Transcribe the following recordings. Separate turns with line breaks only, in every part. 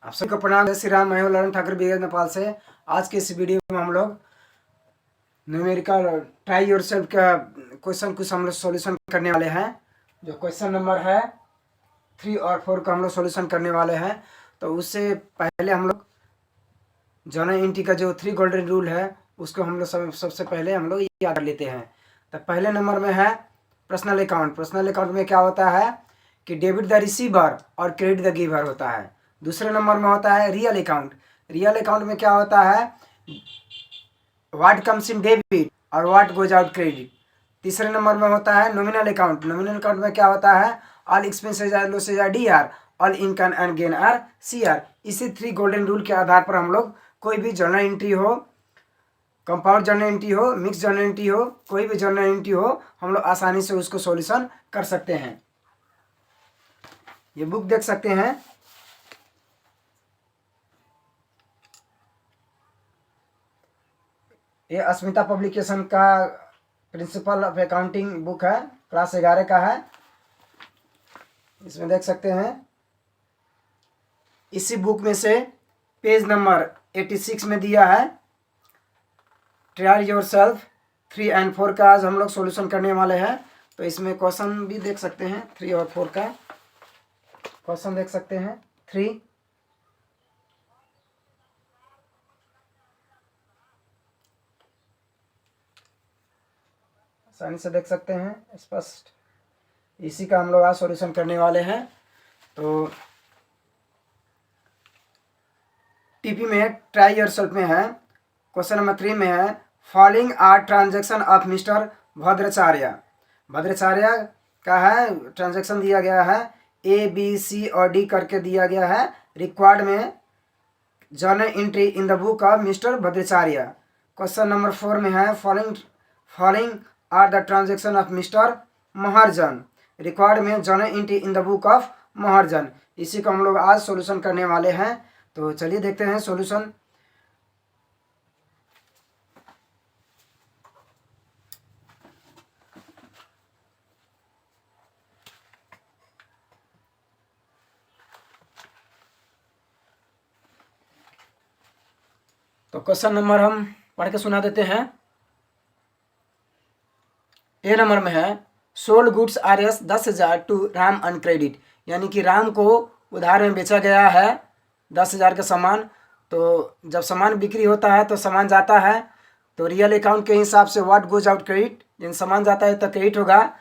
आप सबको प्रणाम। श्री राम, मैं हूं ललन ठाकुर बिहार नेपाल से। आज के इस वीडियो में हम लोग न्यूमेरिकल ट्राई योरसेल्फ का क्वेश्चन कुछ हम लोग सॉल्यूशन करने वाले हैं। जो क्वेश्चन नंबर है 3 और 4 का हम लोग सॉल्यूशन करने वाले हैं। तो उससे पहले हम लोग जर्नल एंट्री का जो 3 गोल्डन रूल है उसको हम लोग सबसे पहले हम लोग याद कर लेते हैं। तो पहले नंबर में है पर्सनल अकाउंट। पर्सनल अकाउंट में क्या होता है कि डेबिट द रिसीवर और क्रेडिट द गिवर होता है। दूसरे नंबर में होता है रियल अकाउंट। रियल अकाउंट में क्या होता है व्हाट कम्स इन डेबिट और व्हाट गोज आउट क्रेडिट। तीसरे नंबर में होता है नॉमिनल अकाउंट। नॉमिनल अकाउंट में क्या होता है all expenses are losses are D R, all income and gain are C R. इसी 3 गोल्डन रूल के आधार पर हम लोग कोई भी जर्नल एंट्री हो, कंपाउंड जर्नल एंट्री हो, मिक्स जर्नल एंट्री हो, कोई भी जर्नल एंट्री हो, हम लोग आसानी से उसको सॉल्यूशन कर सकते हैं। ये बुक देख सकते हैं, ये अस्मिता पब्लिकेशन का प्रिंसिपल ऑफ अकाउंटिंग बुक है, क्लास 11 का है। इसमें देख सकते हैं। इसी बुक में से पेज नंबर 86 में दिया है ट्राई योरसेल्फ 3 और 4 का आज हम लोग सॉल्यूशन करने वाले हैं। तो इसमें क्वेश्चन भी देख सकते हैं, 3 और 4 का क्वेश्चन देख सकते हैं। 3 आसानी से देख सकते हैं स्पष्ट। इसी का हम लोग आज सॉल्यूशन करने वाले हैं। तो टीपी में ट्राई योरसेल्फ में है, क्वेश्चन नंबर 3 में है following are transaction of mister Bhadracharya. Bhadracharya का है ट्रांजैक्शन दिया गया है ए बी सी और डी करके दिया गया है। रिक्वायर्ड में journal entry in the book of mister Bhadracharya. Question number 4 में है following are the transaction of mister Maharjan. Required में journal entry in the book of Maharjan. इसी को हम लोग आज सॉल्यूशन करने वाले हैं। तो चलिए देखते हैं सॉल्यूशन। तो क्वेश्चन नंबर हम पढ़ के सुना देते हैं। ए नंबर में है sold goods R S 10,000 to Ram on credit. यानी कि राम को उधार में बेचा गया है 10,000 का सामान। तो जब सामान बिक्री होता है तो सामान जाता है, तो रियल अकाउंट के हिसाब से व्हाट गोज आउट क्रेडिट, यानी सामान जाता है तो क्रेडिट होगा।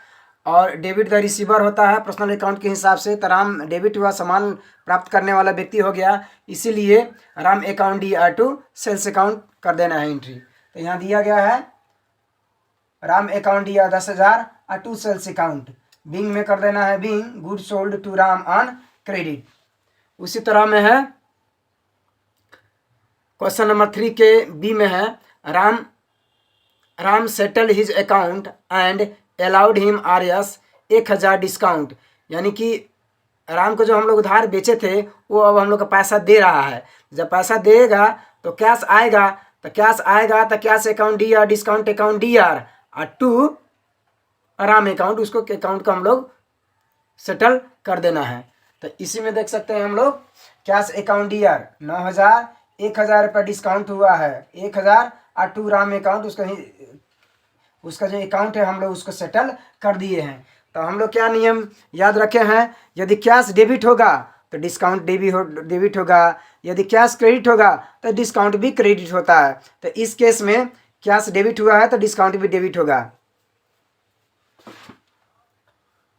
और डेबिट द रिसीवर होता है पर्सनल अकाउंट के हिसाब से, तो राम डेबिट हुआ, सामान प्राप्त करने वाला व्यक्ति हो गया। इसीलिए Ram account D R to sales account कर देना है एंट्री। तो यहाँ दिया गया है राम अकाउंट डी आर 10,000 और टू सेल्स अकाउंट बिंग में कर देना है being good sold to Ram on credit. उसी तरह में है क्वेश्चन नंबर 3 के बी में है Ram settle his account and allowed him R S 1,000 discount. यानी कि राम को जो हम लोग उधार बेचे थे वो अब हम लोग का पैसा दे रहा है। जब पैसा देगा तो कैश आएगा, तो cash account D are discount account D are और टू राम अकाउंट, उसको अकाउंट को हम लोग सेटल कर देना है। तो इसी में देख सकते हैं हम लोग कैश अकाउंट डी आर 9,000, 1,000 रुपये डिस्काउंट हुआ है 1,000 और टू राम अकाउंट, उसका जो अकाउंट है हम लोग उसको सेटल कर दिए हैं। तो हम लोग क्या नियम याद रखे हैं, यदि कैश डेबिट होगा तो डिस्काउंट डेबिट होगा, यदि कैश क्रेडिट होगा तो डिस्काउंट भी क्रेडिट होता है। तो इस केस में कैश डेबिट हुआ है तो डिस्काउंट भी डेबिट होगा।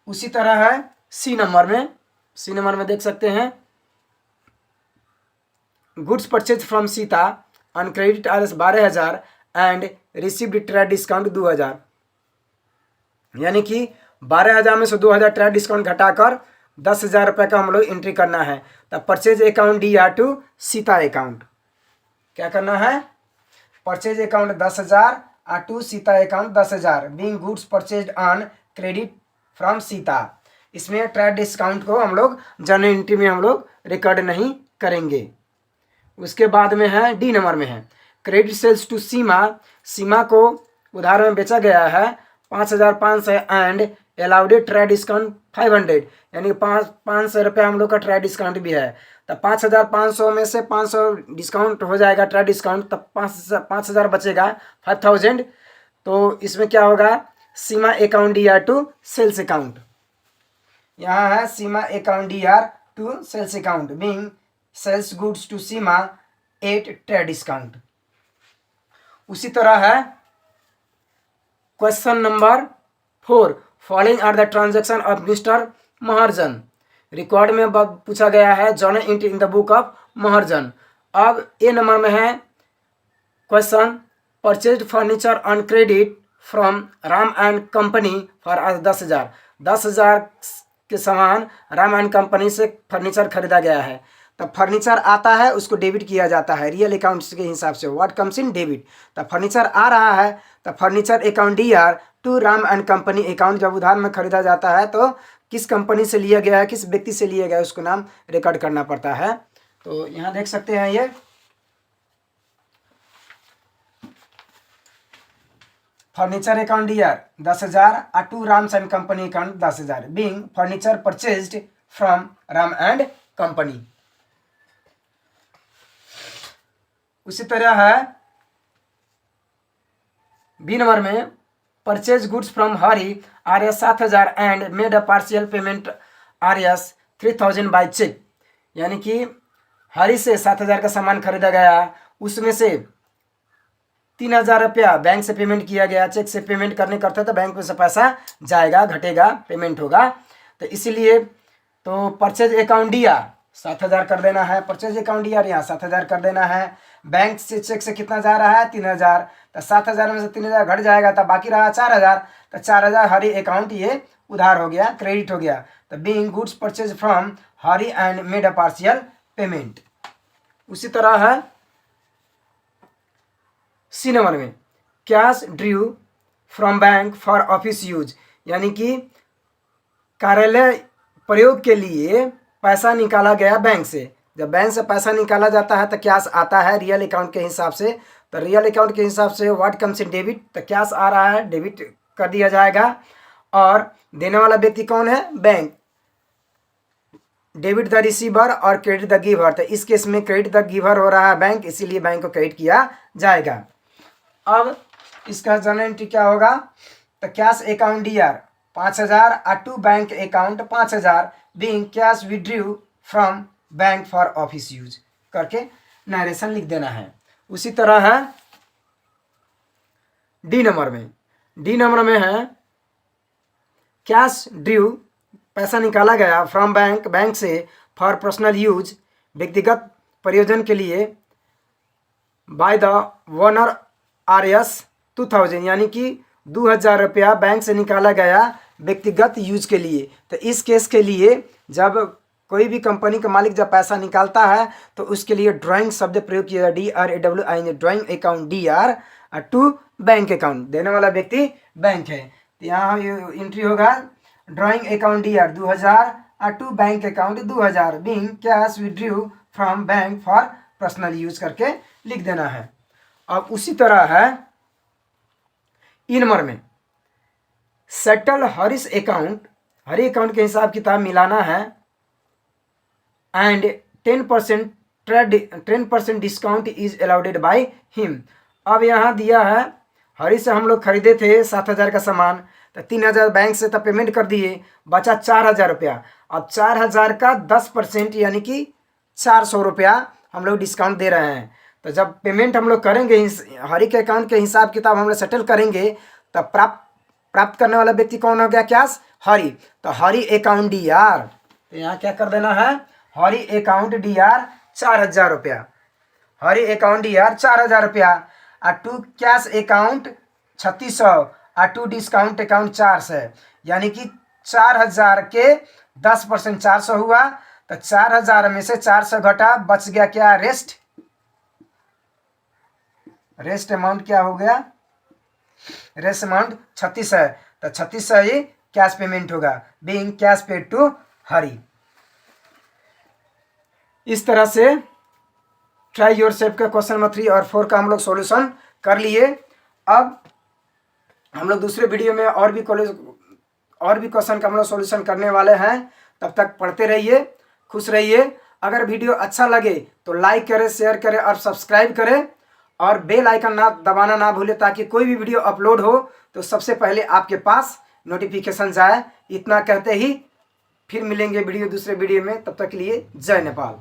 उसी तरह है सी नंबर में देख सकते हैं goods purchase from Sita on credit are 12,000 and received trade discount 2,000। यानी कि 12,000 में से 2,000 ट्रेड डिस्काउंट घटाकर 10,000 रुपये का हम लोग एंट्री करना है। तब purchase account D R to Sita account क्या करना है, परचेज अकाउंट 10,000 और to Sita account 10,000 being goods purchase on credit from Sita. इसमें ट्रेड डिस्काउंट को हम लोग जर्नल एंट्री में हम लोग रिकॉर्ड नहीं करेंगे। उसके बाद में है डी नंबर में है क्रेडिट सेल्स टू सीमा को उधार में बेचा गया है 5,500 एंड अलाउडेड ट्रेड डिस्काउंट 500। यानी 500 रुपये हम लोग का ट्रेड डिस्काउंट भी है। तब 5,500 में से 500 डिस्काउंट हो जाएगा, ट्राई डिस्काउंट, तब 5,000 बचेगा, 5,000। तो इसमें क्या होगा, Seema account DR to sales account, यहाँ है Seema account DR to sales account being sales goods to Seema at trade discount. उसी तरह है question number 4, following are the transaction of mister Mahajan. Record में पूछा गया है journal entry in the book of Mahajan. अब ए नंबर में है question, purchase furniture on credit from Ram and company for 10,000। 10,000 के सामान राम एंड कंपनी से फर्नीचर खरीदा गया है। तब फर्नीचर आता है, उसको डेबिट किया जाता है रियल अकाउंट्स के हिसाब से, व्हाट कम्स इन डेबिट। तब फर्नीचर आ रहा है, तब furniture account DR to Ram and company account, जब उधार में खरीदा जाता है तो किस कंपनी से लिया गया है, किस व्यक्ति से लिया गया है, उसको नाम रिकॉर्ड करना पड़ता है। तो यहाँ देख सकते हैं ये furniture account DR 10,000 to Ram and company account 10,000 being furniture purchased from Ram and company. उसी तरह है बी नंबर में, purchase goods from Hari RS 7,000 and made a partial payment RS 3,000 by cheque. यानी कि हरी से 7,000 का सामान खरीदा गया, उसमें से 3,000 रुपया बैंक से पेमेंट किया गया, चेक से पेमेंट करने करते तो बैंक में से पैसा जाएगा, घटेगा, पेमेंट होगा। तो इसीलिए तो परचेज अकाउंट डीआर 7,000 कर देना है, परचेज अकाउंट डीआर यहाँ 7,000 कर देना है। बैंक से चेक से कितना जा रहा है, 3,000, तो 7,000 में से 3,000 घट जाएगा, तब बाकी रहा 4,000, तो 4,000 हरी अकाउंट ये उधार हो गया, क्रेडिट हो गया। तो being goods purchase from Hari and made a partial payment. उसी तरह है सी नंबर में, cash Drew from bank for office use. यानी कि कार्यालय प्रयोग के लिए पैसा निकाला गया बैंक से। जब बैंक से पैसा निकाला जाता है तो कैश आता है रियल अकाउंट के हिसाब से। तो रियल अकाउंट के हिसाब से व्हाट कम्स इन डेबिट, तो कैश आ रहा है, डेबिट कर दिया जाएगा। और देने वाला व्यक्ति कौन है, बैंक। डेबिट द रिसीवर और क्रेडिट द गिवर, तो इस केस में क्रेडिट द गिवर हो रहा है बैंक, इसीलिए बैंक को क्रेडिट किया जाएगा। अब इसका जर्नल एंट्री क्या होगा, तो cash account DR 5,000 to bank account 5,000 being cash withdrew from bank for office use करके नरेशन लिख देना है। उसी तरह है डी नंबर में, डी नंबर में है कैश ड्रू, पैसा निकाला गया फ्रॉम बैंक, बैंक से, फॉर पर्सनल यूज, व्यक्तिगत प्रयोजन के लिए, बाय द ओनर आरएस 2,000, यानी कि 2,000 रुपया बैंक से निकाला गया व्यक्तिगत यूज के लिए। तो इस केस के लिए जब कोई भी कंपनी का मालिक जब पैसा निकालता है तो उसके लिए ड्राइंग शब्द प्रयोग किया जाए, DRAWING, drawing account DR to bank account, देने वाला व्यक्ति बैंक है। तो यहाँ एंट्री होगा drawing account DR 2,000 to bank account 2,000 being cash withdrew from bank for personal use करके लिख देना है। अब उसी तरह है ई नंबर में, settle Harish account, Hari account के हिसाब किताब मिलाना है and 10% discount is allowed by him. अब यहाँ दिया है हरी से हम लोग खरीदे थे 7,000 का सामान, तो 3,000 बैंक से तो पेमेंट कर दिए, बचा 4,000 रुपया। अब 4,000 का 10% यानी कि 400 रुपया हम लोग डिस्काउंट दे रहे हैं। तो जब पेमेंट हम लोग करेंगे हरी के अकाउंट के हिसाब किताब हम लोग सेटल करेंगे, तब प्राप्त करने वाला व्यक्ति कौन हो गया, कैश हरी। तो हरी अकाउंट डीआर, तो यहाँ क्या कर देना है, हरी अकाउंट डीआर 4,000 रुपया, हरी अकाउंट डीआर 4,000 रुपया to cash account 3,600 to discount account 400, यानी कि 4,000 के 10% 400 हुआ। तो 4,000 में से 400 घटा, बच गया क्या, रेस्ट अमाउंट क्या हो गया, रेस्ट अमाउंट 36 है। तो 36 ही कैश पेमेंट होगा, बीइंग कैश पेड टू हरी। इस तरह से ट्राई योर सेल्फ का क्वेश्चन नंबर 3 और 4 का हम लोग सॉल्यूशन कर लिए। अब हम लोग दूसरे वीडियो में और भी क्वेश्चन का हम लोग सॉल्यूशन करने वाले हैं। तब तक पढ़ते रहिए, खुश रहिए अगर वीडियो अच्छा लगे तो लाइक करें, शेयर करें और सब्सक्राइब करें, और बेल आइकन ना दबाना ना भूलें, ताकि कोई भी वीडियो अपलोड हो तो सबसे पहले आपके पास नोटिफिकेशन जाए। इतना कहते ही फिर मिलेंगे दूसरे वीडियो में। तब तक के लिए जय नेपाल।